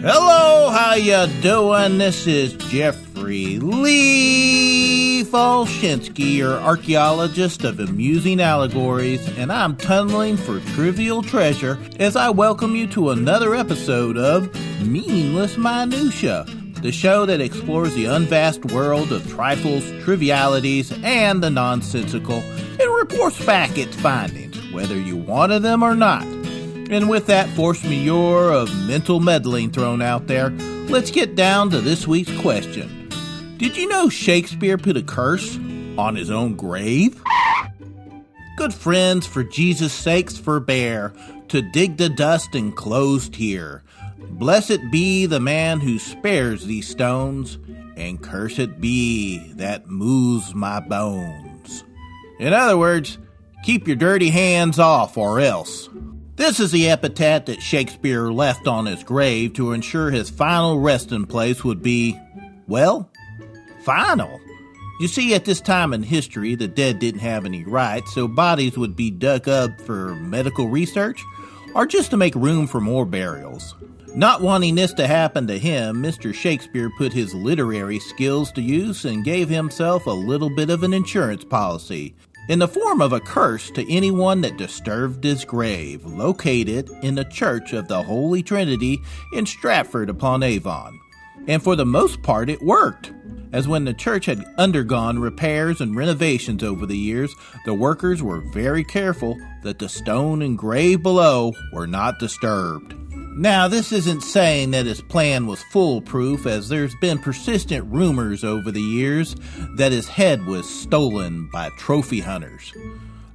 Hello, how ya doing? This is Jeffrey Lee Folschinsky, your archeologist of amusing allegories, and I'm tunneling for trivial treasure as I welcome you to another episode of Meaningless Minutia, the show that explores the unvast world of trifles, trivialities, and the nonsensical, and reports back its findings, whether you wanted them or not. And with that force majeure of mental meddling thrown out there, let's get down to this week's question. Did you know Shakespeare put a curse on his own grave? Good friends, for Jesus' sakes forbear to dig the dust enclosed here. Blessed be the man who spares these stones, and cursed be that moves my bones. In other words, keep your dirty hands off or else. This is the epitaph that Shakespeare left on his grave to ensure his final resting place would be, well, final. You see, at this time in history, the dead didn't have any rights, so bodies would be dug up for medical research or just to make room for more burials. Not wanting this to happen to him, Mr. Shakespeare put his literary skills to use and gave himself a little bit of an insurance policy in the form of a curse to anyone that disturbed his grave, located in the Church of the Holy Trinity in Stratford-upon-Avon. And for the most part, it worked, as when the church had undergone repairs and renovations over the years, the workers were very careful that the stone and grave below were not disturbed. Now, this isn't saying that his plan was foolproof, as there's been persistent rumors over the years that his head was stolen by trophy hunters.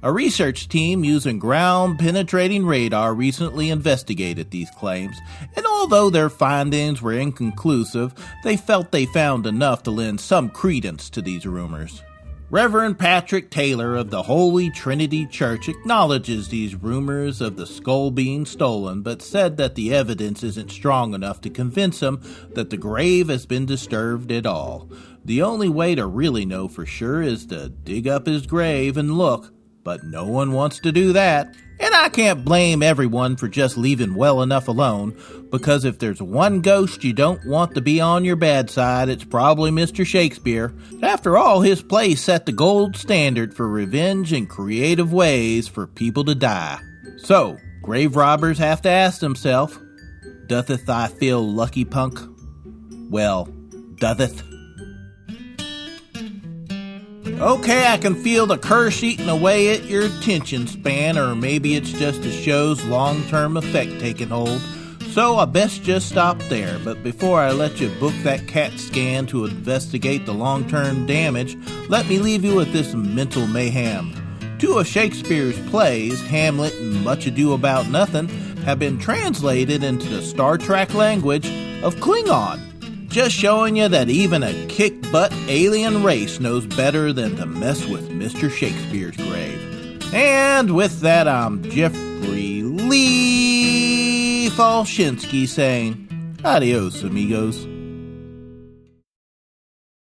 A research team using ground-penetrating radar recently investigated these claims, and although their findings were inconclusive, they felt they found enough to lend some credence to these rumors. Reverend Patrick Taylor of the Holy Trinity Church acknowledges these rumors of the skull being stolen, but said that the evidence isn't strong enough to convince him that the grave has been disturbed at all. The only way to really know for sure is to dig up his grave and look, but no one wants to do that. And I can't blame everyone for just leaving well enough alone, because if there's one ghost you don't want to be on your bad side, it's probably Mr. Shakespeare. After all, his play set the gold standard for revenge and creative ways for people to die. So, grave robbers have to ask themselves, dotheth I feel lucky, punk? Well, dotheth? Okay, I can feel the curse eating away at your attention span, or maybe it's just the show's long-term effect taking hold, so I best just stop there. But before I let you book that CAT scan to investigate the long-term damage, let me leave you with this mental mayhem. Two of Shakespeare's plays, Hamlet and Much Ado About Nothing, have been translated into the Star Trek language of Klingon. Just showing you that even a kick-butt alien race knows better than to mess with Mr. Shakespeare's grave. And with that, I'm Jeffrey Lee Folschinsky saying, adios, amigos.